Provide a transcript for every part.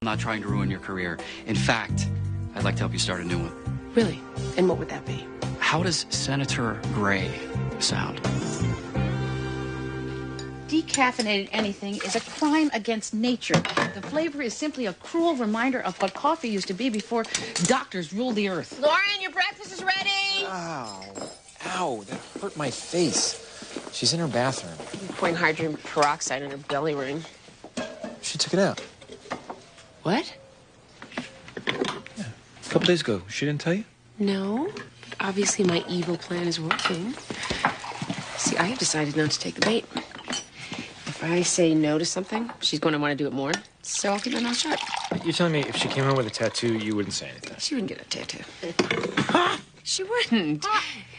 not trying to ruin your career. In fact, I'd like to help you start a new one. Really? And what would that be? How does Senator Gray sound? Decaffeinated anything is a crime against nature. The flavor is simply a cruel reminder of what coffee used to be before doctors ruled the earth. Lauren, your breakfast is ready! Ow. Ow, that hurt my face. She's in her bathroom. You're pouring hydrogen peroxide in her belly ring. She took it out. What? Yeah. A couple days ago. She didn't tell you? No. Obviously, my evil plan is working. See, I have decided not to take the bait. If I say no to something, she's going to want to do it more. So I'll keep my mouth shut. You're telling me if she came home with a tattoo, you wouldn't say anything? She wouldn't get a tattoo. She wouldn't.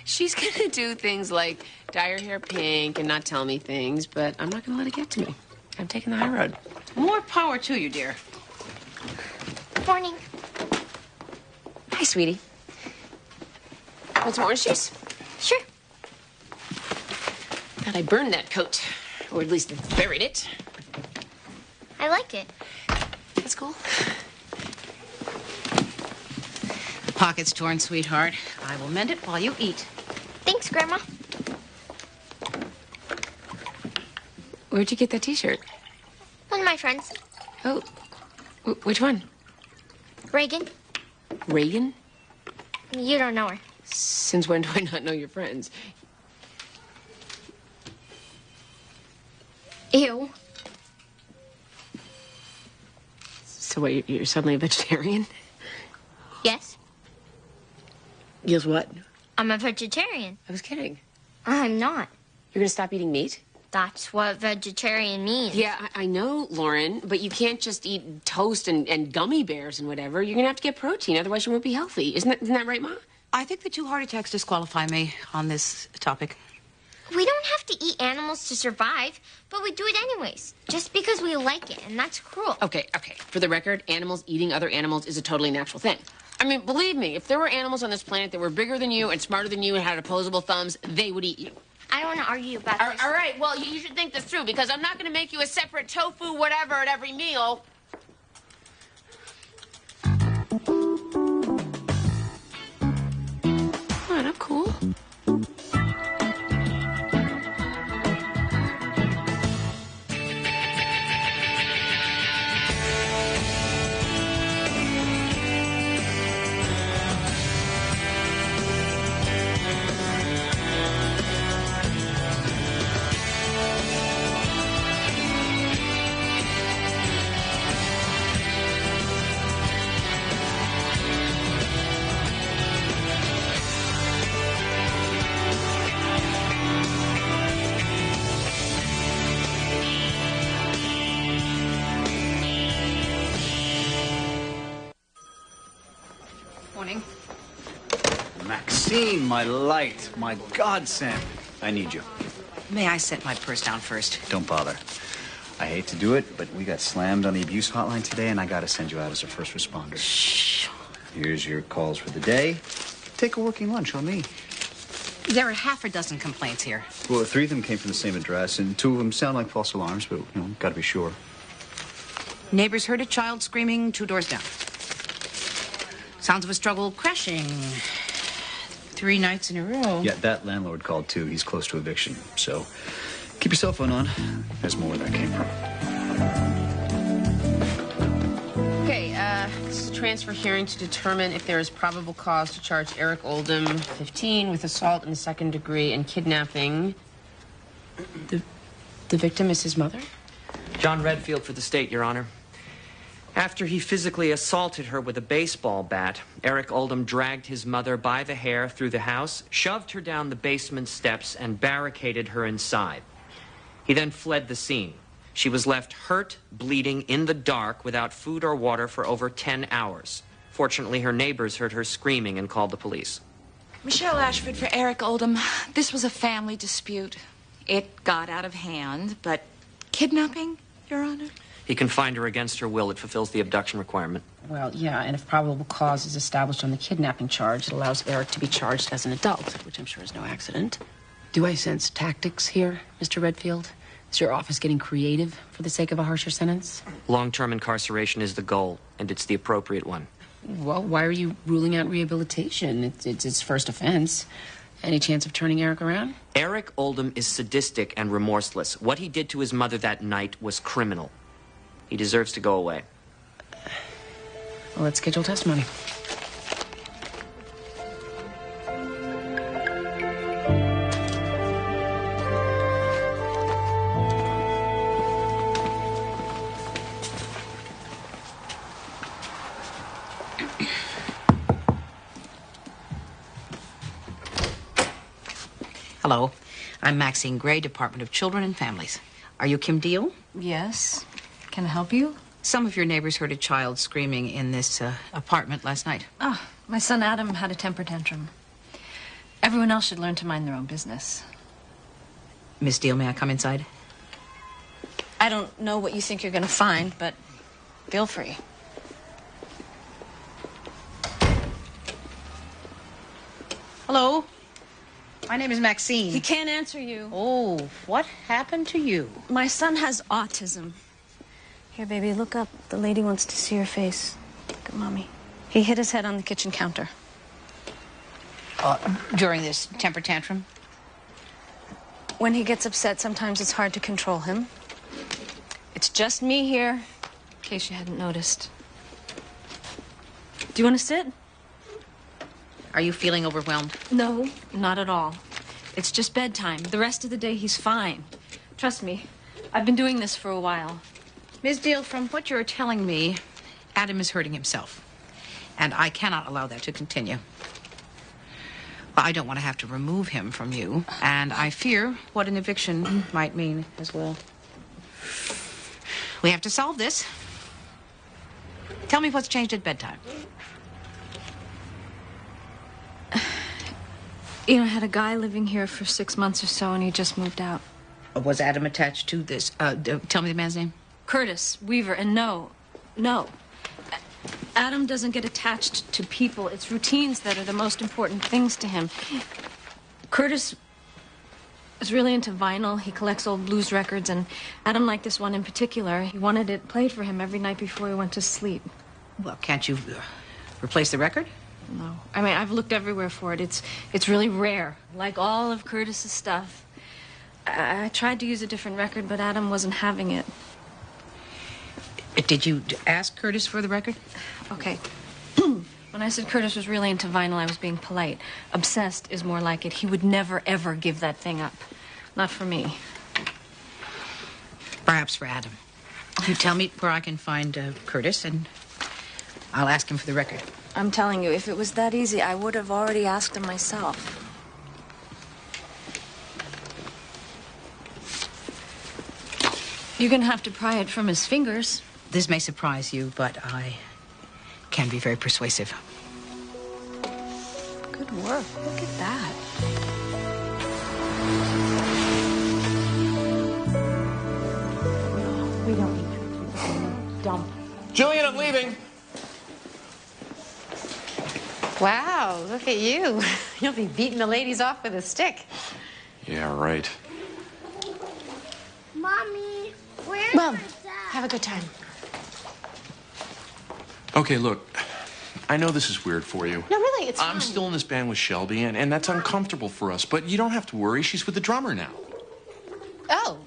She's going to do things like dye her hair pink and not tell me things, but I'm not going to let it get to me. I'm taking the high road. More power to you, dear. Morning. Hi, sweetie. Want some orange juice? Sure. Thought I burned that coat, or at least buried it. I like it. That's cool. The pocket's torn, sweetheart. I will mend it while you eat. Thanks, Grandma. Where'd you get that T-shirt? One of my friends. Oh, which one? Reagan. Reagan? You don't know her. Since when do I not know your friends? Ew. So what, you're suddenly a vegetarian? Yes, Yes, what? I'm a vegetarian. I was kidding. I'm not. You're gonna stop eating meat? That's what vegetarian means. Yeah, I know, Lauren, but you can't just eat toast and gummy bears and whatever. You're gonna have to get protein, otherwise you won't be healthy. Isn't that right, Ma? I think the 2 heart attacks disqualify me on this topic. We don't have to eat animals to survive, but we do it anyways, just because we like it, and that's cruel. Okay. For the record, animals eating other animals is a totally natural thing. I mean, believe me, if there were animals on this planet that were bigger than you and smarter than you and had opposable thumbs, they would eat you. I don't want to argue about this. All right, well, you should think this through, because I'm not going to make you a separate tofu whatever at every meal. Come on, I'm cool. Morning. Maxine, my light, my godsend. I need you. May I set my purse down first? Don't bother. I hate to do it, but we got slammed on the abuse hotline today, and I got to send you out as a first responder. Shh. Here's your calls for the day. Take a working lunch on me. There are half a dozen complaints here. Well, 3 of them came from the same address, and 2 of them sound like false alarms, but, got to be sure. Neighbors heard a child screaming 2 doors down. Sounds of a struggle crashing 3 nights in a row. Yeah, that landlord called, too. He's close to eviction, so keep your cell phone on. There's more where that came from. Okay, this is a transfer hearing to determine if there is probable cause to charge Eric Oldham, 15, with assault in the 2nd degree and kidnapping. The victim is his mother? John Redfield for the state, Your Honor. After he physically assaulted her with a baseball bat, Eric Oldham dragged his mother by the hair through the house, shoved her down the basement steps, and barricaded her inside. He then fled the scene. She was left hurt, bleeding, in the dark, without food or water for over 10 hours. Fortunately, her neighbors heard her screaming and called the police. Michelle Ashford for Eric Oldham. This was a family dispute. It got out of hand, but kidnapping, Your Honor? He confined her against her will. It fulfills the abduction requirement. Well, yeah, and if probable cause is established on the kidnapping charge, it allows Eric to be charged as an adult, which I'm sure is no accident. Do I sense tactics here, Mr. Redfield? Is your office getting creative for the sake of a harsher sentence? Long-term incarceration is the goal, and it's the appropriate one. Well, why are you ruling out rehabilitation? It's his first offense. Any chance of turning Eric around? Eric Oldham is sadistic and remorseless. What he did to his mother that night was criminal. He deserves to go away. Well, let's schedule testimony. Hello. I'm Maxine Gray, Department of Children and Families. Are you Kim Deal? Yes. Can I help you? Some of your neighbors heard a child screaming in this apartment last night. Ah, my son Adam had a temper tantrum. Everyone else should learn to mind their own business. Miss Deal, may I come inside? I don't know what you think you're going to find, but feel free. Hello. My name is Maxine. He can't answer you. Oh, what happened to you? My son has autism. Here, baby, look up. The lady wants to see your face. Look at Mommy. He hit his head on the kitchen counter. During this temper tantrum? When he gets upset, sometimes it's hard to control him. It's just me here, in case you hadn't noticed. Do you want to sit? Are you feeling overwhelmed? No, not at all. It's just bedtime. The rest of the day, he's fine. Trust me, I've been doing this for a while. Ms. Deal, from what you're telling me, Adam is hurting himself. And I cannot allow that to continue. Well, I don't want to have to remove him from you. And I fear what an eviction might mean as well. We have to solve this. Tell me what's changed at bedtime. You know, I had a guy living here for 6 months or so, and he just moved out. Was Adam attached to this? Tell me the man's name. Curtis Weaver, and no. Adam doesn't get attached to people. It's routines that are the most important things to him. Curtis is really into vinyl. He collects old blues records, and Adam liked this one in particular. He wanted it played for him every night before he went to sleep. Well, can't you replace the record? No. I mean, I've looked everywhere for it. It's really rare, like all of Curtis's stuff. I tried to use a different record, but Adam wasn't having it. Did you ask Curtis for the record? Okay. When I said Curtis was really into vinyl, I was being polite. Obsessed is more like it. He would never, ever give that thing up. Not for me. Perhaps for Adam. You tell me where I can find Curtis, and I'll ask him for the record. I'm telling you, if it was that easy, I would have already asked him myself. You're gonna have to pry it from his fingers. This may surprise you, but I can be very persuasive. Good work. Look at that. No, we don't need to. Dump. Julian, I'm leaving. Wow, look at you. You'll be beating the ladies off with a stick. Yeah, right. Mommy, where's Well, my dad? have a good time. Okay, look, I know this is weird for you. No, really, it's fine. I'm still in this band with Shelby, and that's uncomfortable for us, but you don't have to worry. She's with the drummer now. Oh.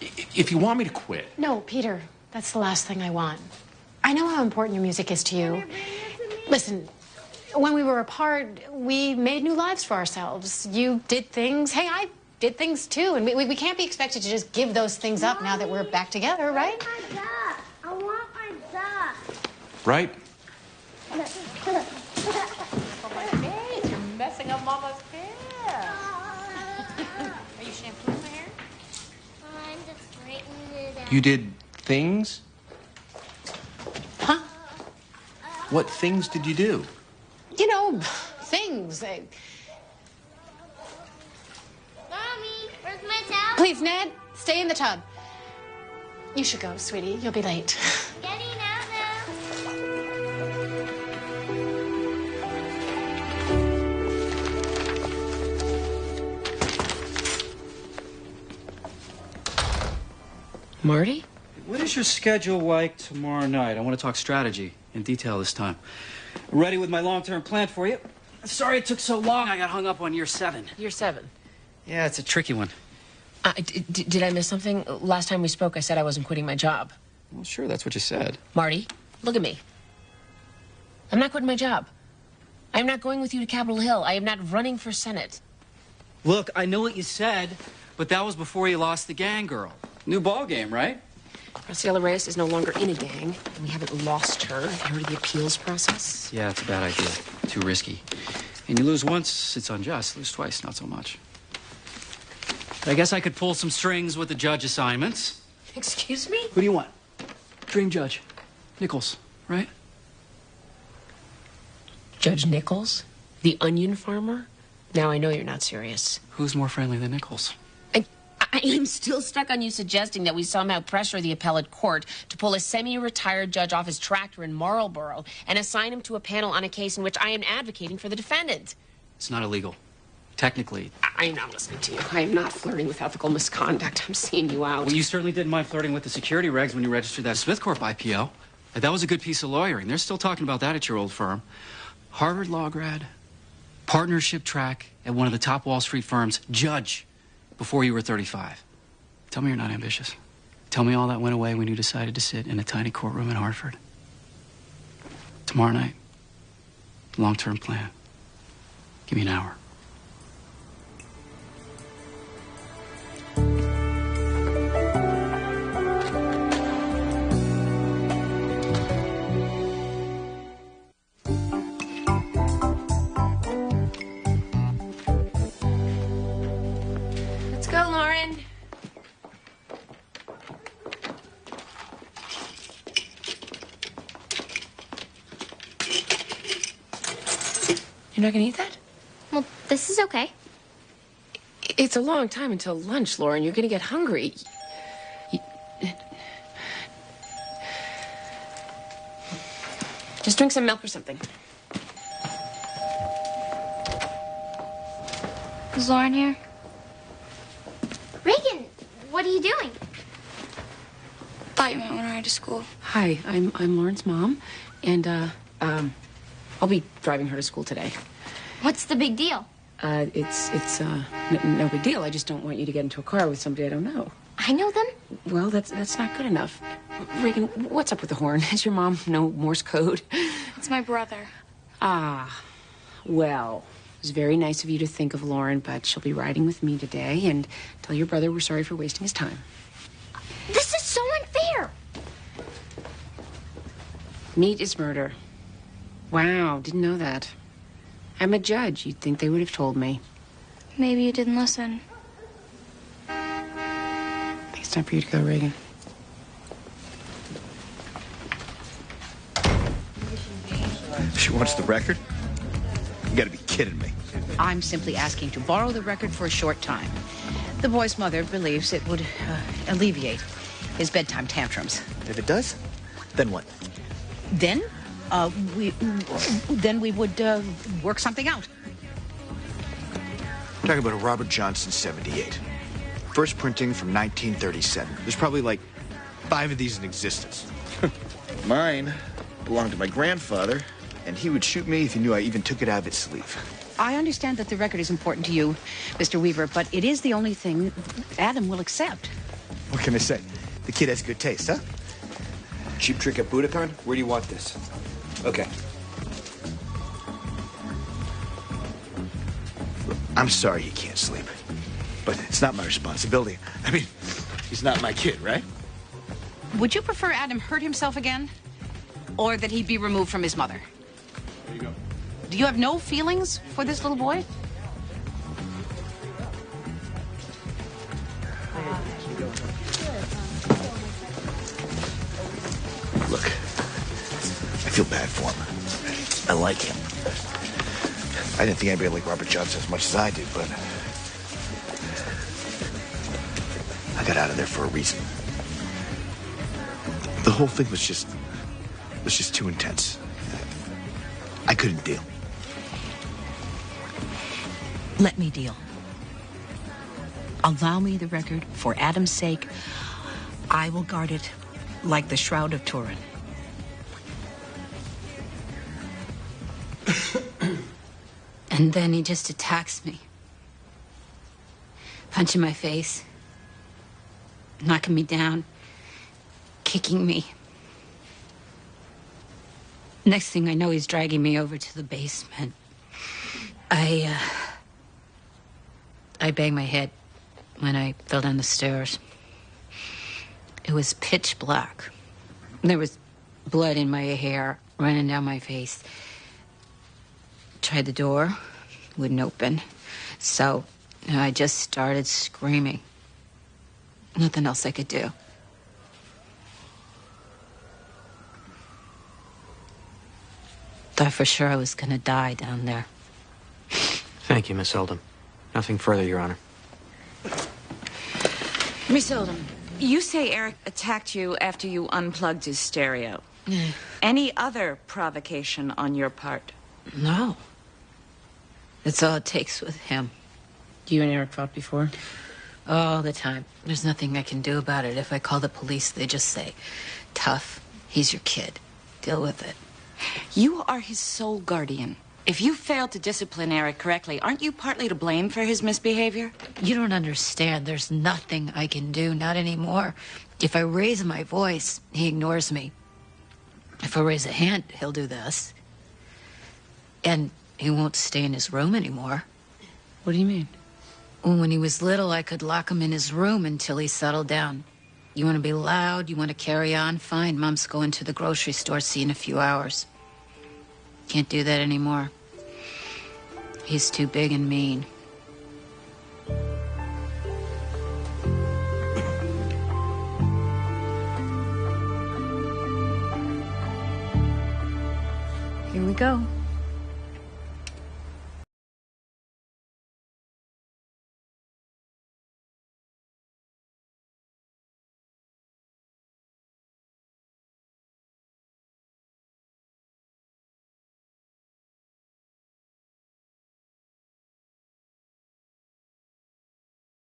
If you want me to quit. No, Peter, that's the last thing I want. I know how important your music is to you. Listen, when we were apart, we made new lives for ourselves. You did things. Hey, I did things too, and we can't be expected to just give those things up now that we're back together, right? Where's my dad? I want my dad. Right? You're messing up Mama's hair. Are you shampooing my hair? I'm just straightening it out. You did things? Huh? What things did you do? You know, things. Mommy, where's my towel? Please, Ned, stay in the tub. You should go, sweetie. You'll be late. Getting out now. Marty? What is your schedule like tomorrow night? I want to talk strategy in detail this time. Ready with my long-term plan for you. Sorry it took so long. I got hung up on year 7. Year 7. Yeah, it's a tricky one. Did I miss something? Last time we spoke, I said I wasn't quitting my job. Well, sure, that's what you said. Marty, look at me. I'm not quitting my job. I'm not going with you to Capitol Hill. I am not running for Senate. Look, I know what you said, but that was before you lost the gang girl. New ball game, right? Graciela Reyes is no longer in a gang, and we haven't lost her. Have you heard of the appeals process? Yeah, it's a bad idea. Too risky. And you lose once, it's unjust. Lose twice, not so much. But I guess I could pull some strings with the judge assignments. Excuse me? Who do you want? Dream judge. Nichols, right? Judge Nichols? The onion farmer? Now I know you're not serious. Who's more friendly than Nichols? I am still stuck on you suggesting that we somehow pressure the appellate court to pull a semi-retired judge off his tractor in Marlboro and assign him to a panel on a case in which I am advocating for the defendant. It's not illegal. Technically. I am not listening to you. I am not flirting with ethical misconduct. I'm seeing you out. Well, you certainly didn't mind flirting with the security regs when you registered that Smith Corp IPO. That was a good piece of lawyering. They're still talking about that at your old firm. Harvard law grad, partnership track at one of the top Wall Street firms, judge before you were 35. Tell me you're not ambitious. Tell me all that went away when you decided to sit in a tiny courtroom in Hartford. Tomorrow night, long-term plan. Give me an hour. Let's go, Lauren. You're not gonna eat that? Well, this is okay. It's a long time until lunch, Lauren. You're gonna get hungry. Just drink some milk or something. Is Lauren here? Reagan, what are you doing? Thought you might want to ride to school. Hi, I'm Lauren's mom, and I'll be driving her to school today. What's the big deal? It's no big deal. I just don't want you to get into a car with somebody I don't know. I know them. Well, that's not good enough. Reagan, what's up with the horn? Does your mom know Morse code? It's my brother. Ah, well, it was very nice of you to think of Lauren, but she'll be riding with me today, and tell your brother we're sorry for wasting his time. This is so unfair. Meat is murder. Wow, didn't know that. I'm a judge. You'd think they would have told me. Maybe you didn't listen. I think it's time for you to go, Reagan. She wants the record? You gotta be kidding me. I'm simply asking to borrow the record for a short time. The boy's mother believes it would alleviate his bedtime tantrums. If it does, then what? Then, we would work something out. We're talking about a Robert Johnson 78. First printing from 1937. There's probably like 5 of these in existence. Mine belonged to my grandfather, and he would shoot me if he knew I even took it out of its sleeve. I understand that the record is important to you, Mr. Weaver, but it is the only thing Adam will accept. What can I say? The kid has good taste, huh? Cheap Trick at Budokan? Where do you want this? Okay. I'm sorry he can't sleep, but it's not my responsibility. I mean, he's not my kid, right? Would you prefer Adam hurt himself again? Or that he be removed from his mother? There you go. Do you have no feelings for this little boy? Look, I feel bad for him. I like him. I didn't think anybody liked Robert Johnson as much as I did, but I got out of there for a reason. The whole thing was just too intense. I couldn't deal. Let me deal. Allow me the record for Adam's sake. I will guard it like the Shroud of Turin. And then he just attacks me. Punching my face. Knocking me down. Kicking me. Next thing I know, he's dragging me over to the basement. I banged my head when I fell down the stairs. It was pitch black. There was blood in my hair running down my face. Tried the door, wouldn't open. So I just started screaming. Nothing else I could do. Thought for sure I was gonna die down there. Thank you, Miss Oldham. Nothing further, Your Honor. Miss Oldham, you say Eric attacked you after you unplugged his stereo. Any other provocation on your part? No. That's all it takes with him. You and Eric fought before? All the time. There's nothing I can do about it. If I call the police, they just say, tough, he's your kid. Deal with it. You are his sole guardian. If you failed to discipline Eric correctly, aren't you partly to blame for his misbehavior? You don't understand. There's nothing I can do, not anymore. If I raise my voice, he ignores me. If I raise a hand, he'll do this. And he won't stay in his room anymore. What do you mean? Well, when he was little, I could lock him in his room until he settled down. You want to be loud? You want to carry on? Fine, Mom's going to the grocery store. See you in a few hours. Can't do that anymore. He's too big and mean. Here we go.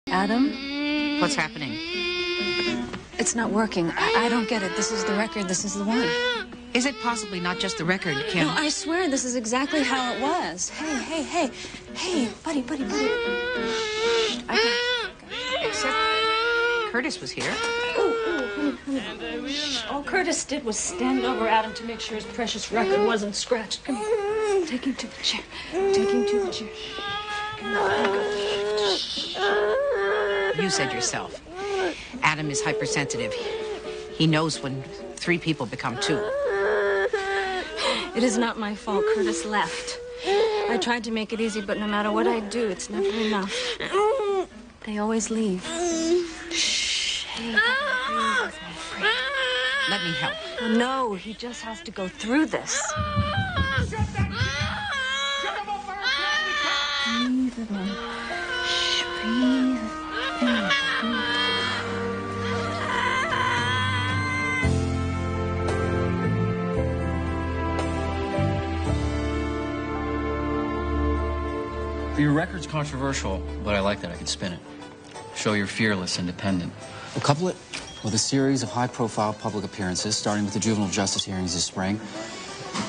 Adam? What's happening? It's not working. I don't get it. This is the record. This is the one. Is it possibly not just the record, Kim? No, I swear this is exactly how it was. Hey, buddy. Shh, I got it. Except Curtis was here. Honey. Shh. All Curtis did was stand over Adam to make sure his precious record wasn't scratched. Come here. Take him to the chair. Come on. Shh. You said yourself. Adam is hypersensitive. He knows when 3 people become 2. It is not my fault Curtis left. I tried to make it easy, but no matter what I do, it's never enough. They always leave. Shh. Hey, Let me help. no, he just has to go through this. Breathe it in. Shh, breathe in. Your record's controversial, but I like that I can spin it. Show you're fearless, independent. We'll couple it with a series of high-profile public appearances, starting with the juvenile justice hearings this spring.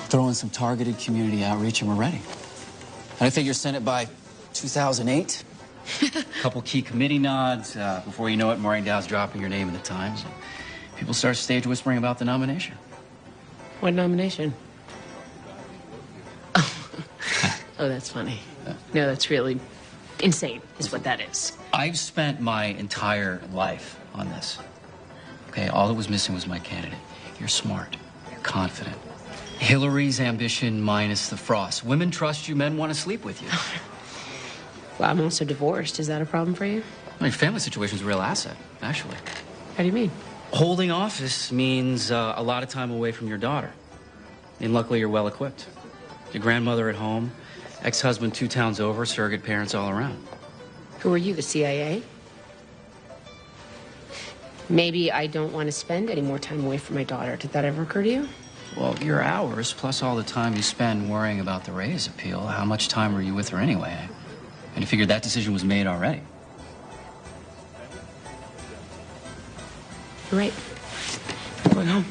Throw in some targeted community outreach, and we're ready. And I figure send it by 2008. A couple key committee nods. Before you know it, Maureen Dow's dropping your name in the Times. And people start stage whispering about the nomination. What nomination? Oh, that's funny. No, that's really insane, is what that is. I've spent my entire life on this. Okay, all that was missing was my candidate. You're smart. You're confident. Hillary's ambition minus the frost. Women trust you, men want to sleep with you. Well, I'm also divorced. Is that a problem for you? Your family situation's a real asset, actually. How do you mean? Holding office means a lot of time away from your daughter. And luckily, you're well equipped. Your grandmother at home, ex-husband 2 towns over, surrogate parents all around. Who are you, the CIA? Maybe I don't want to spend any more time away from my daughter. Did that ever occur to you? Well, your hours, plus all the time you spend worrying about the Ray's appeal, how much time were you with her anyway? And you figured that decision was made already. You're right. I'm going home.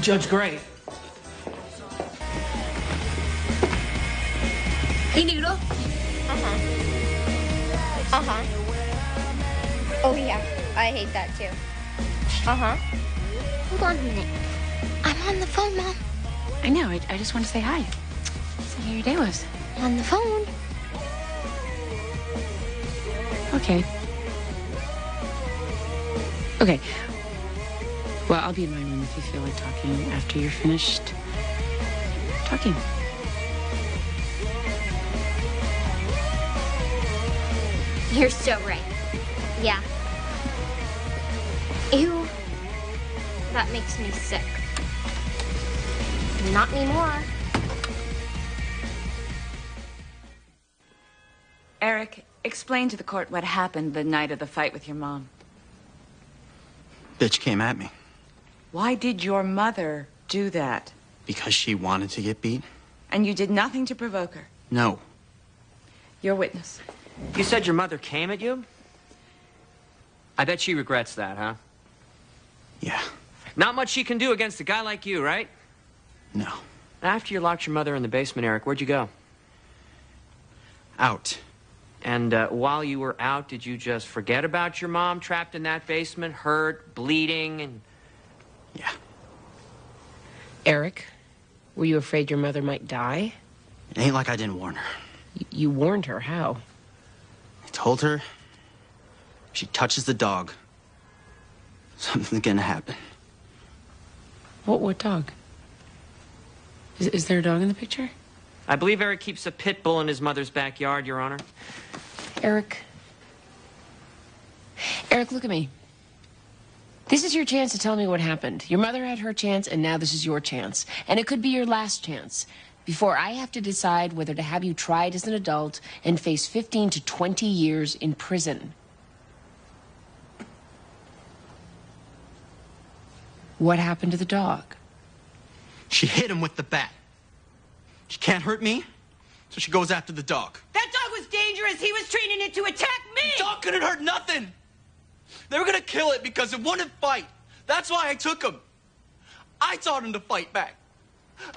Judge Gray. Hey, Noodle. Oh, yeah. I hate that, too. Hold on a minute. I'm on the phone, Mom. I know. I just wanted to say hi. See how your day was. On the phone. Okay. Okay. Well, I'll be in my room if you feel like talking after you're finished talking. You're so right. Yeah. Ew. That makes me sick. Not anymore. Eric, explain to the court what happened the night of the fight with your mom. Bitch came at me Why did your mother do that? because she wanted to get beat. And you did nothing to provoke her? No. Your witness. You said your mother came at you? I bet she regrets that, huh? Yeah. Not much she can do against a guy like you, right? No. After you locked your mother in the basement, Eric, where'd you go? Out. And while you were out, did you just forget about your mom trapped in that basement, hurt, bleeding, and... Yeah. Eric, were you afraid your mother might die? It ain't like I didn't warn her. You warned her. How? I told her if she touches the dog, something's gonna happen. What dog? Is there a dog in the picture? I believe Eric keeps a pit bull in his mother's backyard, Your Honor. Eric, look at me. This is your chance to tell me what happened. Your mother had her chance, and now this is your chance. And it could be your last chance before I have to decide whether to have you tried as an adult and face 15 to 20 years in prison. What happened to the dog? She hit him with the bat. She can't hurt me, so she goes after the dog. That dog was dangerous. He was training it to attack me. The dog couldn't hurt nothing. They were gonna kill it because it wouldn't fight. That's why I took him. I taught him to fight back.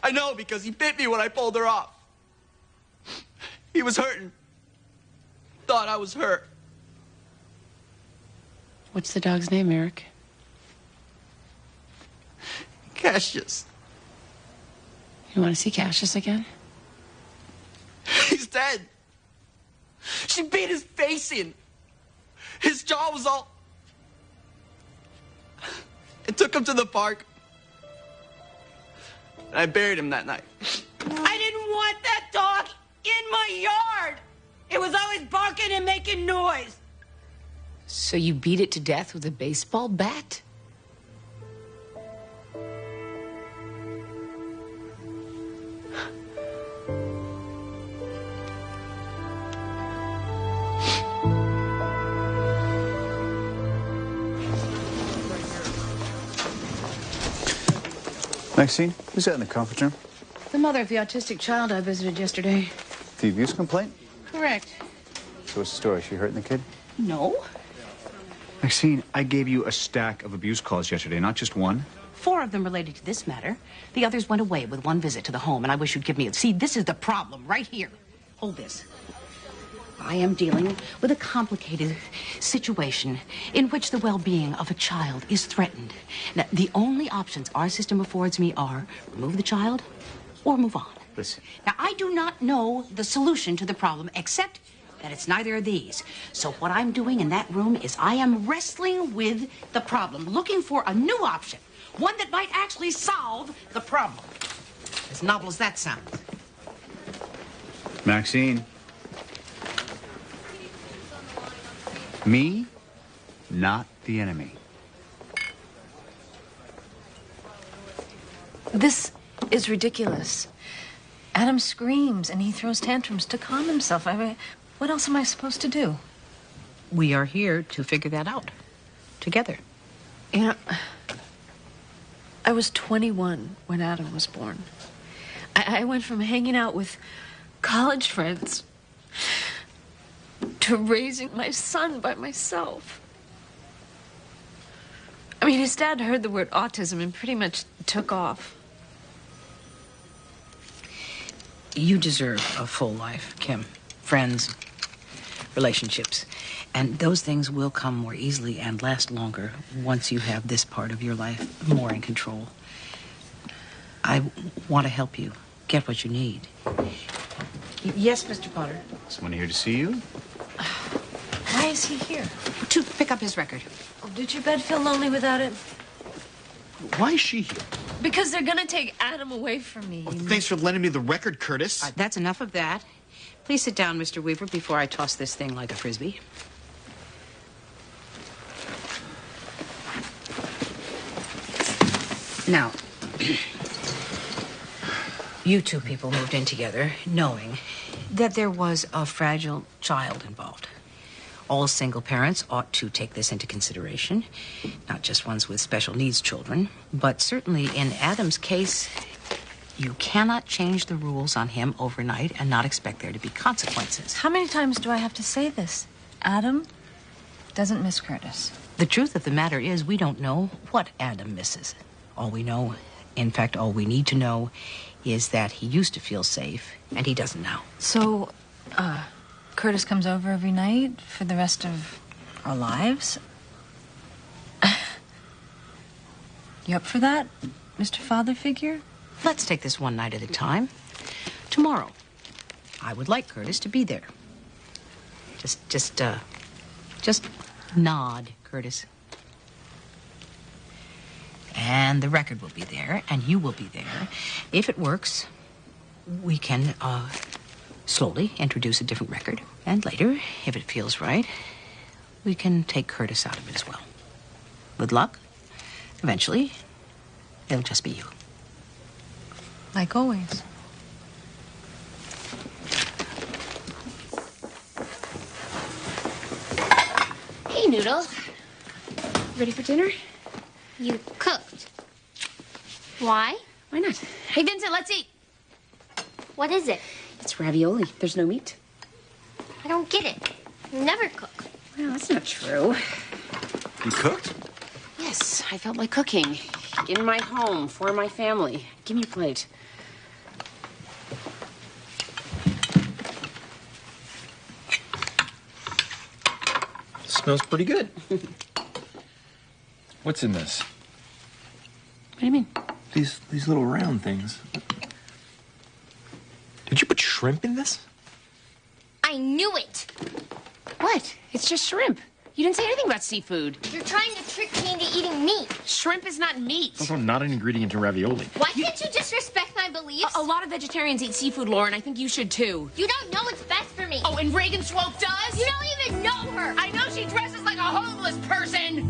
I know because he bit me when I pulled her off. He was hurting. Thought I was hurt. What's the dog's name, Eric? Cassius. You want to see Cassius again? He's dead. She beat his face in. His jaw was all... I took him to the park. And I buried him that night. I didn't want that dog in my yard. It was always barking and making noise. So you beat it to death with a baseball bat? Maxine, who's that in the conference room? The mother of the autistic child I visited yesterday. The abuse complaint? Correct. So what's the story? She hurting the kid? No. Maxine, I gave you a stack of abuse calls yesterday, not just one. 4 of them related to this matter. The others went away with 1 visit to the home, and I wish you'd give me a... See, this is the problem right here. Hold this. I am dealing with a complicated situation in which the well-being of a child is threatened. Now, the only options our system affords me are remove the child or move on. Listen. Now, I do not know the solution to the problem, except that it's neither of these. So what I'm doing in that room is I am wrestling with the problem, looking for a new option, one that might actually solve the problem. As novel as that sounds. Maxine. Me, not the enemy. This is ridiculous. Adam screams and he throws tantrums to calm himself. I mean, what else am I supposed to do? We are here to figure that out together. You know, I was 21 when Adam was born. I went from hanging out with college friends to raising my son by myself. I mean, his dad heard the word autism and pretty much took off. You deserve a full life, Kim. Friends, relationships. And those things will come more easily and last longer once you have this part of your life more in control. I want to help you get what you need. Yes, Mr. Potter. Someone here to see you? Why is he here? To pick up his record. Oh, did your bed feel lonely without it? Why is she here? Because they're gonna take Adam away from me. Well, thanks for lending me the record, Curtis. That's enough of that. Please sit down, Mr. Weaver, before I toss this thing like a frisbee. Now, you two people moved in together knowing that there was a fragile child involved. All single parents ought to take this into consideration, not just ones with special needs children, but certainly in Adam's case, you cannot change the rules on him overnight and not expect there to be consequences. How many times do I have to say this? Adam doesn't miss Curtis. The truth of the matter is we don't know what Adam misses. All we know, in fact, all we need to know is that he used to feel safe and he doesn't now. So, Curtis comes over every night for the rest of our lives? You up for that, Mr. Father Figure? Let's take this one night at a time. Tomorrow, I would like Curtis to be there. Just nod, Curtis. And the record will be there, and you will be there. If it works, we can, slowly introduce a different record. And later, if it feels right, we can take Curtis out of it as well. With luck, eventually, it'll just be you. Like always. Hey, Noodle. Ready for dinner? You cooked. Why? Why not? Hey, Vincent, let's eat. What is it? It's ravioli. There's no meat. I don't get it. You never cook. Well, that's not true. You cooked? Yes, I felt like cooking. In my home, for my family. Give me a plate. Smells pretty good. What's in this? What do you mean? These little round things. Did you put shrimp in this? I knew it. What? It's just shrimp. You didn't say anything about seafood. You're trying to trick me into eating meat. Shrimp is not meat. It's also not an ingredient in ravioli. Why can't you just respect my beliefs? A lot of vegetarians eat seafood, Lauren. I think you should too. You don't know what's best for me. Oh, and Reagan Swope does? You don't even know her. I know she dresses like a homeless person.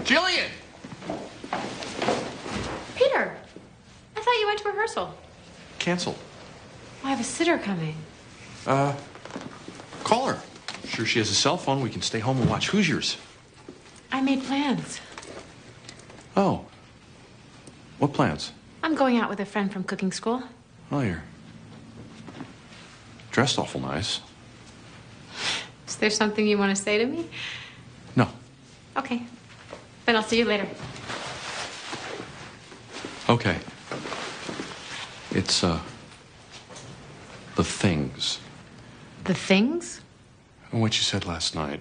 Jillian! Peter, I thought you went to rehearsal. Canceled. I have a sitter coming. Call her. Sure she has a cell phone. We can stay home and watch Hoosiers. I made plans. Oh. What plans? I'm going out with a friend from cooking school. Oh, you're dressed awful nice. Is there something you want to say to me? No. Okay. Then I'll see you later. Okay. It's, the things. The things? And what you said last night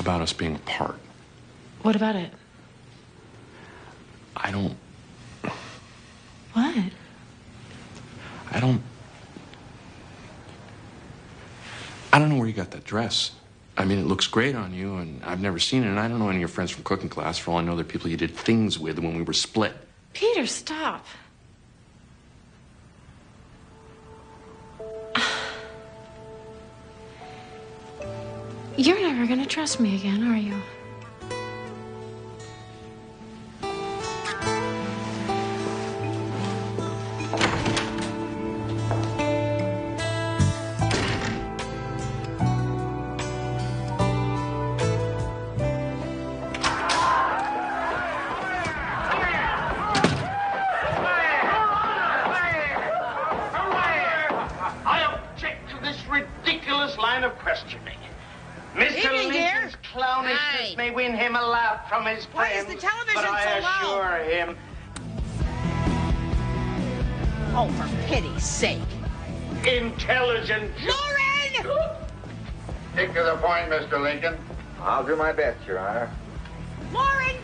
about us being apart. What about it? I don't What? know where you got that dress. I mean, it looks great on you, and I've never seen it, and I don't know any of your friends from cooking class. For all I know, they're people you did things with when we were split. Peter, stop. You're never gonna trust me again, are you? I am ridiculous line of questioning. Mr. Evening, dear. Lincoln's clownishness may win him a laugh from his Why is friends, the television but I so loud? assure him, Oh, for pity's sake. intelligent. Lauren! Stick to the point, Mr. Lincoln. I'll do my best, Your Honor. Lauren!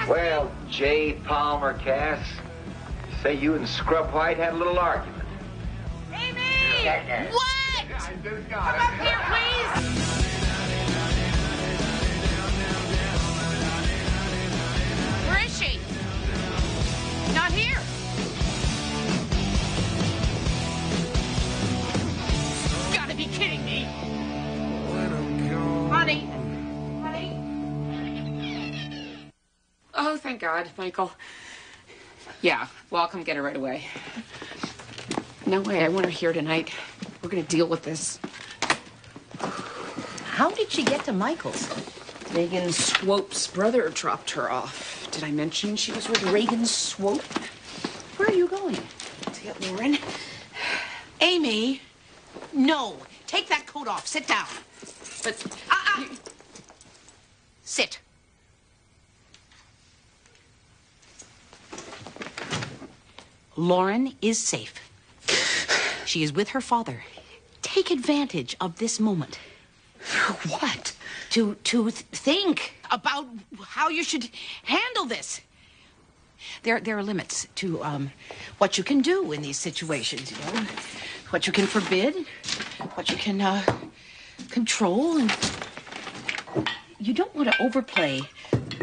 Well, J. Palmer Cass, say you and Scrub White had a little argument. Amy! What? I just Come got up here, please! Where is she? Not here. You gotta be kidding me. Honey. Oh, thank God, Michael. Yeah, well, I'll come get her right away. No way, I want her here tonight. We're gonna deal with this. How did she get to Michael's? Reagan Swope's brother dropped her off. Did I mention she was with Reagan Swope? Where are you going? To get Lauren. Amy, no. Take that coat off. Sit down. But... Sit. Lauren is safe. She is with her father. Take advantage of this moment. What? To think about how you should handle this. There are limits to what you can do in these situations, you know. What you can forbid, what you can control, and you don't want to overplay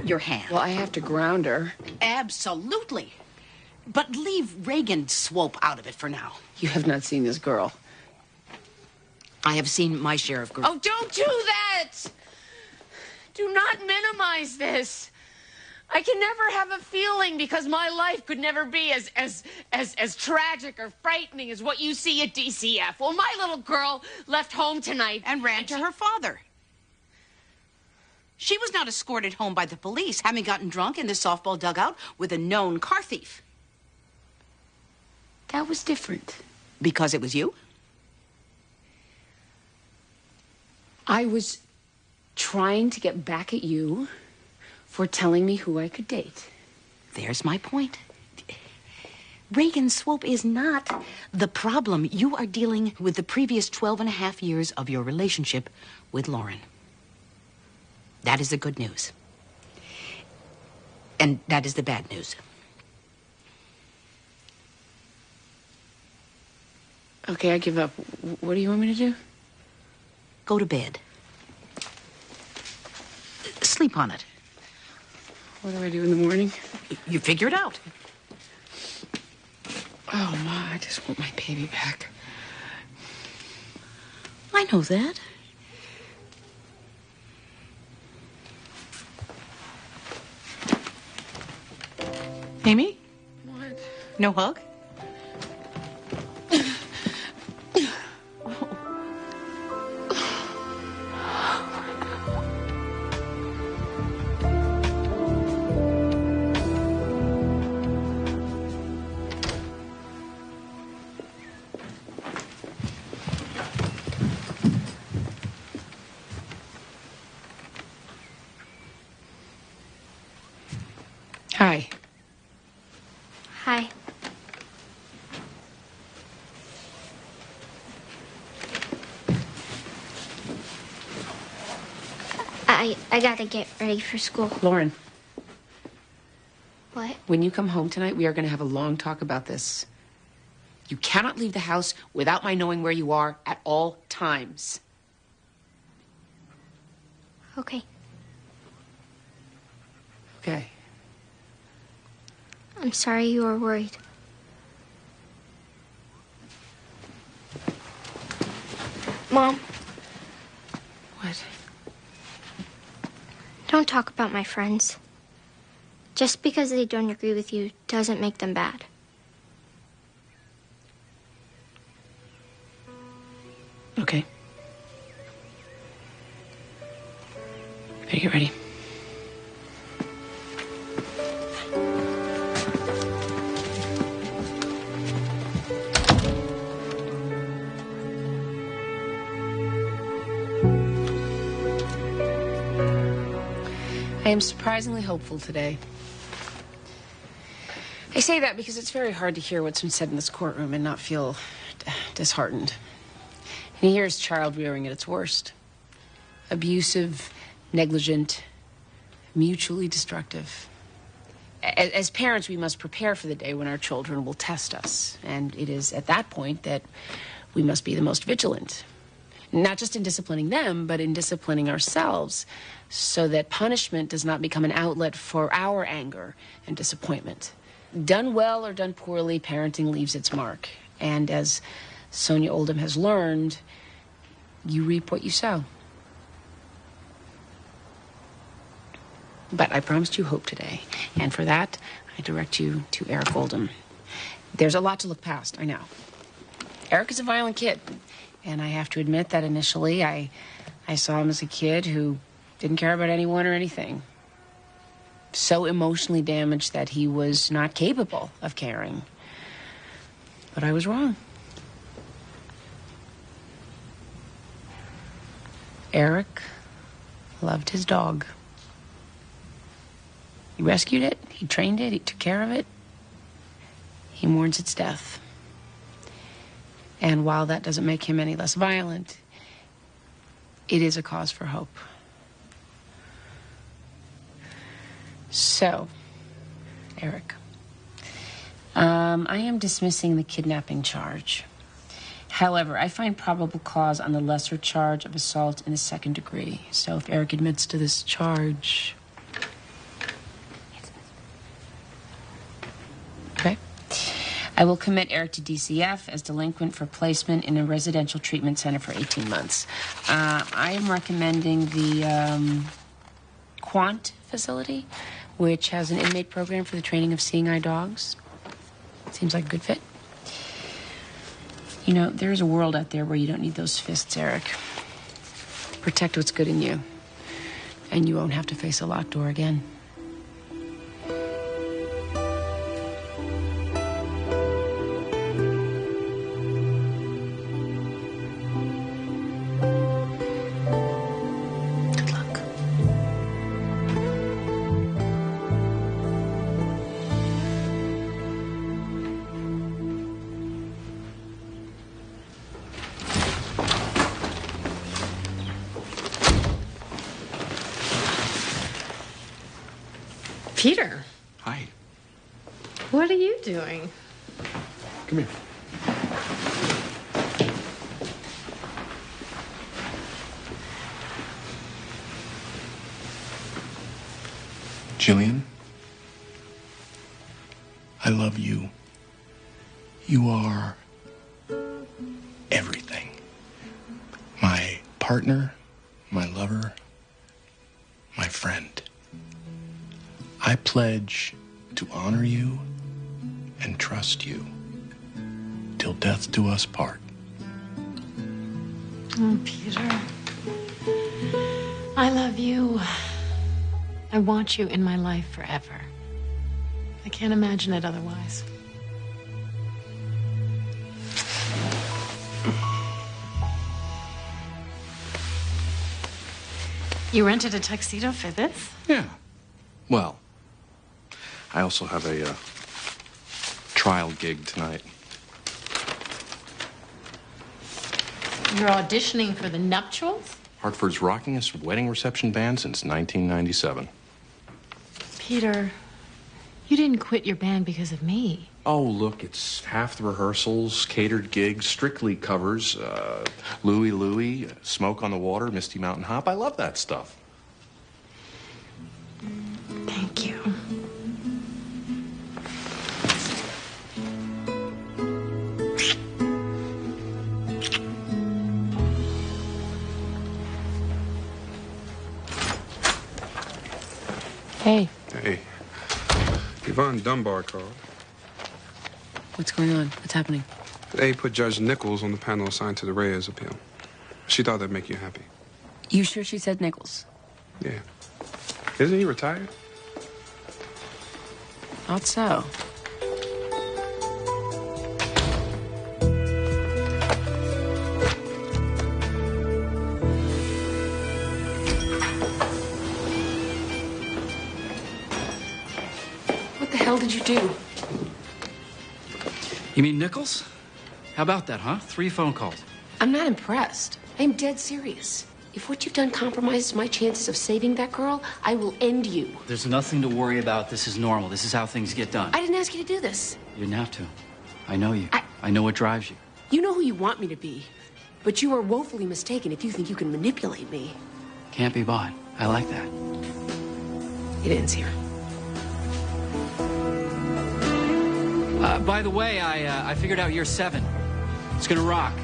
your hand. Well, I have to ground her. Absolutely. But leave Reagan Swope out of it for now. You have not seen this girl. I have seen my share of girls. Oh, don't do that! Do not minimize this. I can never have a feeling because my life could never be as tragic or frightening as what you see at DCF. Well, my little girl left home tonight and ran to her father. She was not escorted home by the police, having gotten drunk in the softball dugout with a known car thief. That was different. Because it was you? I was trying to get back at you for telling me who I could date. There's my point. Reagan Swope is not the problem. You are dealing with the previous 12 and a half years of your relationship with Lauren. That is the good news. And that is the bad news. Okay, I give up. What do you want me to do? Go to bed. Sleep on it. What do I do in the morning? You figure it out. Oh, Ma, I just want my baby back. I know that. Amy? What? No hug? Hi. Hi. I gotta get ready for school. Lauren, What? when you come home tonight, we are going to have a long talk about this. You cannot leave the house without my knowing where you are at all times. Okay. Okay. I'm sorry you were worried. Mom. What? Don't talk about my friends. Just because they don't agree with you doesn't make them bad. Okay. Better get ready. I am surprisingly hopeful today. I say that because it's very hard to hear what's been said in this courtroom and not feel disheartened. And here's child rearing at its worst. Abusive, negligent, mutually destructive. As parents, we must prepare for the day when our children will test us. And it is at that point that we must be the most vigilant. Not just in disciplining them, but in disciplining ourselves, so that punishment does not become an outlet for our anger and disappointment. Done well or done poorly, parenting leaves its mark. And as Sonia Oldham has learned, you reap what you sow. But I promised you hope today, and for that, I direct you to Eric Oldham. There's a lot to look past, I know. Eric is a violent kid, and I have to admit that initially I saw him as a kid who didn't care about anyone or anything. So emotionally damaged that he was not capable of caring. But I was wrong. Eric loved his dog. He rescued it, he trained it, he took care of it. He mourns its death. And while that doesn't make him any less violent, it is a cause for hope. So, Eric, I am dismissing the kidnapping charge. However, I find probable cause on the lesser charge of assault in the second degree. So if Eric admits to this charge... Okay. I will commit Eric to DCF as delinquent for placement in a residential treatment center for 18 months. I am recommending the Quant facility, which has an inmate program for the training of seeing eye dogs. Seems like a good fit. You know, there's a world out there where you don't need those fists, Eric. Protect what's good in you, and you won't have to face a locked door again. Peter. Hi. What are you doing? Come here. Jillian, I love you. You are everything. My partner, my lover, my friend. I pledge to honor you and trust you till death do us part. Oh, Peter. I love you. I want you in my life forever. I can't imagine it otherwise. You rented a tuxedo for this? Yeah. Well, I also have a trial gig tonight. You're auditioning for the nuptials? Hartford's rockinest wedding reception band since 1997. Peter, you didn't quit your band because of me. Oh, look, it's half the rehearsals, catered gigs, strictly covers, Louie Louie, Smoke on the Water, Misty Mountain Hop. I love that stuff. Thank you. Hey. Hey. Yvonne Dunbar called. What's going on? What's happening? They put Judge Nichols on the panel assigned to the Reyes appeal. She thought that'd make you happy. You sure she said Nichols? Yeah. Isn't he retired? Thought so. hell did you do? You mean Nichols? How about that, huh? 3 phone calls. I'm not impressed. I'm dead serious. If what you've done compromises my chances of saving that girl, I will end you. There's nothing to worry about. This is normal. This is how things get done. I didn't ask you to do this. You didn't have to. I know you. I know what drives you. You know who you want me to be. But you are woefully mistaken if you think you can manipulate me. Can't be bought. I like that. It ends here. By the way, I figured out year 7. It's gonna rock.